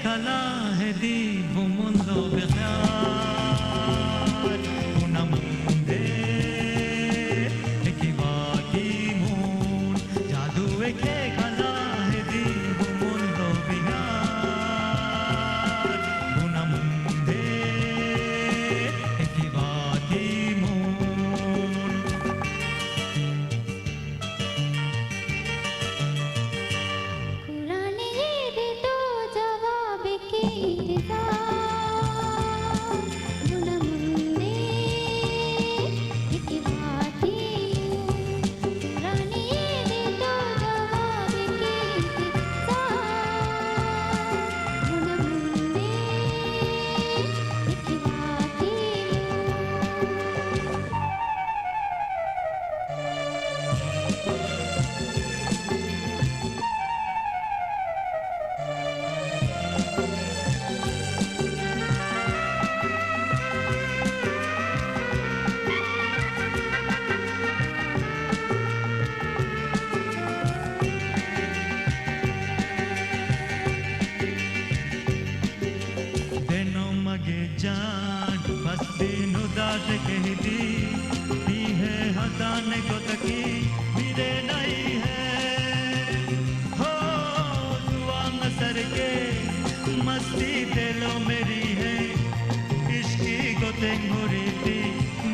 cala è di un mondo bekhar una munde e chi va chi moon jadoo e che cala è di un mondo bekhar una munde e chi va chi moon Quran ये दे तो जवाब की रजा मुना मुंदे एक बाती कुरान ये दे तो जवाब की रजा मुना मुंदे एक बाती दिनों मगे जान बस दिन उदास कहती दी है हदाने को तकी मेरे नहीं है हो दुआंग सर के मस्ती दिलो मेरी है इश्की को तेंगुरी थी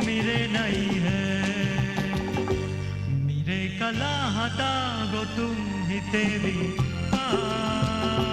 मेरे नहीं है मेरे कला हदा गो तुम ही तेरी पार